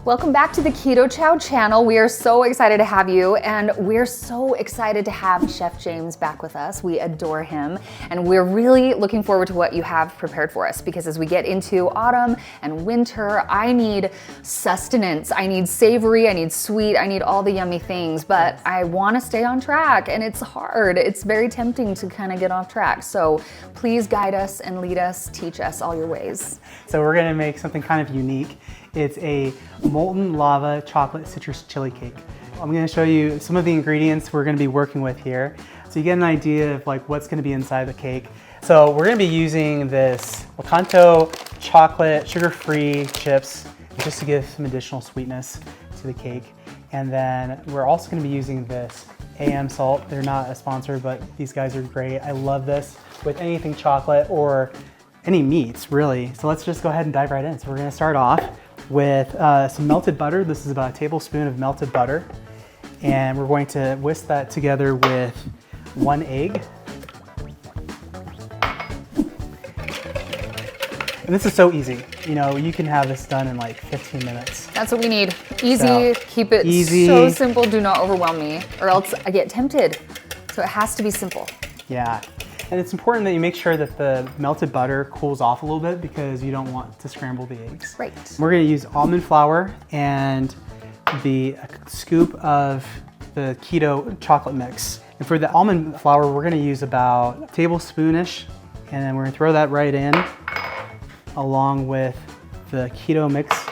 Welcome back to the KetoChow channel. We are so excited to have you, and we're so excited to have Chef James back with us. We adore him, and we're really looking forward to what you have prepared for us, because as we get into autumn and winter, I need sustenance. I need savory, I need sweet, I need all the yummy things, but I want to stay on track, and it's hard. It's very tempting to kind of get off track. So please guide us and lead us, teach us all your ways. So we're gonna make something kind of unique. It's a molten lava chocolate citrus chili cake. I'm gonna show you some of the ingredients we're gonna be working with here, so you get an idea of like what's gonna be inside the cake. So we're gonna be using this Lakanto chocolate sugar-free chips just to give some additional sweetness to the cake. And then we're also gonna be using this AM salt. They're not a sponsor, but these guys are great. I love this with anything chocolate or any meats, really. So let's just go ahead and dive right in. So we're gonna start off with some melted butter. This is about a tablespoon of melted butter. And we're going to whisk that together with 1 egg. And this is so easy. You know, you can have this done in like 15 minutes. That's what we need. Easy, keep it so simple, do not overwhelm me, or else I get tempted. So it has to be simple. Yeah. And it's important that you make sure that the melted butter cools off a little bit, because you don't want to scramble the eggs. Right. We're gonna use almond flour and a scoop of the keto chocolate mix. And for the almond flour, we're gonna use about a tablespoonish, and then we're gonna throw that right in along with the keto mix.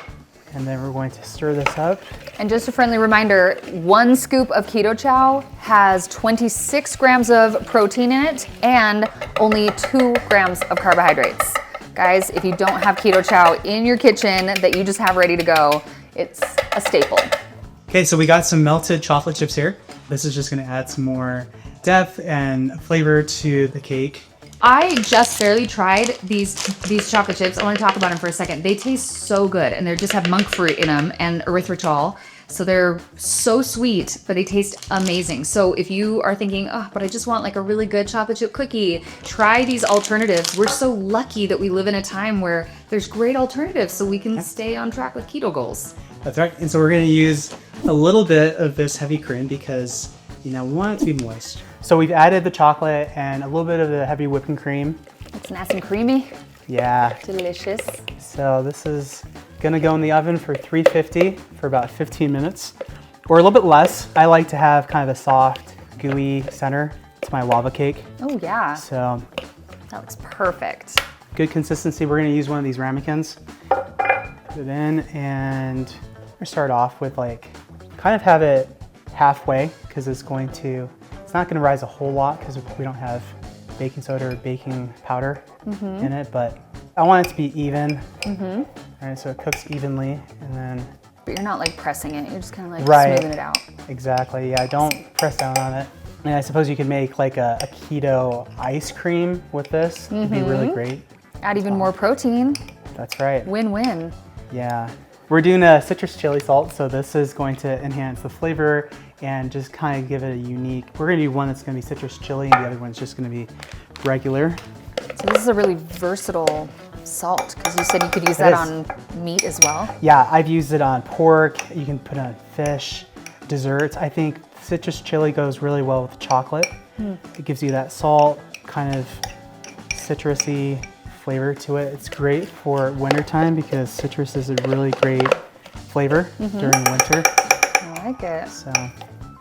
And then we're going to stir this up. And just a friendly reminder, 1 scoop of KetoChow has 26 grams of protein in it and only 2 grams of carbohydrates. Guys, if you don't have KetoChow in your kitchen that you just have ready to go, it's a staple. Okay, so we got some melted chocolate chips here. This is just gonna add some more depth and flavor to the cake. I just barely tried these chocolate chips. I want to talk about them for a second. They taste so good, and they just have monk fruit in them and erythritol. So they're so sweet, but they taste amazing. So if you are thinking, oh, but I just want like a really good chocolate chip cookie, try these alternatives. We're so lucky that we live in a time where there's great alternatives, so we can stay on track with keto goals. That's right. And so we're going to use a little bit of this heavy cream because, you know, we want it to be moist. So we've added the chocolate and a little bit of the heavy whipping cream. It's nice and creamy. Yeah. Delicious. So this is gonna go in the oven for 350 for about 15 minutes, or a little bit less. I like to have kind of a soft, gooey center. It's my lava cake. Oh yeah. So that looks perfect. Good consistency. We're gonna use one of these ramekins. Put it in, and we're gonna start off with like, kind of have it halfway, because it's not gonna rise a whole lot because we don't have baking soda or baking powder in it, but I want it to be even. All right, so it cooks evenly, and then. But you're not like pressing it, you're just kind of like smoothing it out. Exactly, yeah, don't press down on it. And I suppose you could make like a keto ice cream with this. It'd be really great. Add even more protein. That's right. Win-win. Yeah. We're doing a citrus chili salt, so this is going to enhance the flavor and just kind of give it a unique, we're gonna do one that's gonna be citrus chili and the other one's just gonna be regular. So this is a really versatile salt, because you said you could use that on meat as well. Yeah, I've used it on pork, you can put it on fish, desserts. I think citrus chili goes really well with chocolate. It gives you that salt, kind of citrusy flavor to it. It's great for wintertime because citrus is a really great flavor during winter. I like it.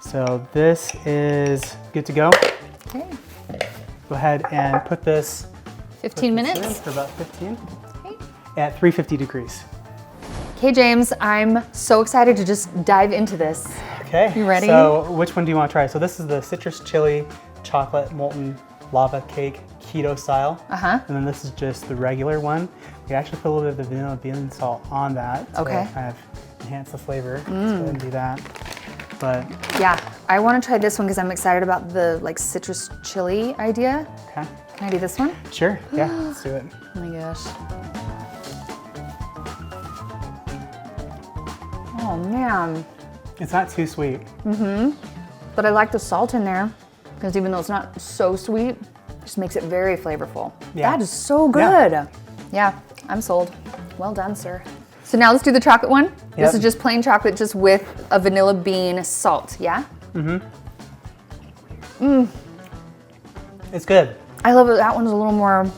So this is good to go. Okay. Go ahead and put this 15 minutes for about 15 at 350 degrees. Okay, James, I'm so excited to just dive into this. Okay. You ready? So which one do you want to try? So this is the citrus chili chocolate molten lava cake keto style. And then this is just the regular one. We actually put a little bit of the vanilla bean salt on that to kind of enhance the flavor. Let's go ahead and do that. But yeah, I want to try this one because I'm excited about the like citrus chili idea. Okay. Can I do this one? Sure. Yeah, let's do it. Oh my gosh. Oh man. It's not too sweet. But I like the salt in there, because even though it's not so sweet, it just makes it very flavorful. Yeah. That is so good. Yeah, I'm sold. Well done, sir. So now let's do the chocolate one. Yep. This is just plain chocolate, just with a vanilla bean salt, yeah? It's good. I love that that one's a little more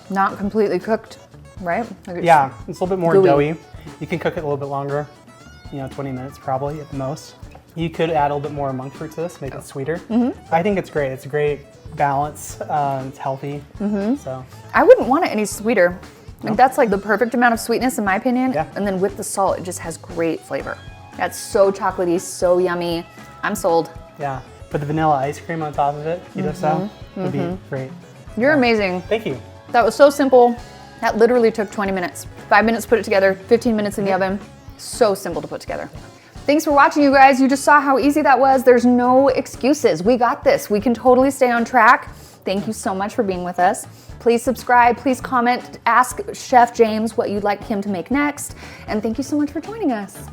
not completely cooked, right? Like it's Yeah, it's a little bit more gooey. doughy. You can cook it a little bit longer, 20 minutes probably at the most. You could add a little bit more monk fruit to this, make it sweeter. I think it's great. It's a great balance. It's healthy. So I wouldn't want it any sweeter. Like that's like the perfect amount of sweetness in my opinion. Yeah. And then with the salt, it just has great flavor. That's so chocolatey, so yummy. I'm sold. yeah, put the vanilla ice cream on top of it, keto style, would be great. You're amazing. Thank you. That was so simple. That literally took 20 minutes. 5 minutes to put it together, 15 minutes in the oven. So simple to put together. Thanks for watching, you guys. You just saw how easy that was. There's no excuses. We got this. We can totally stay on track. Thank you so much for being with us. Please subscribe, please comment, ask Chef James what you'd like him to make next. And thank you so much for joining us.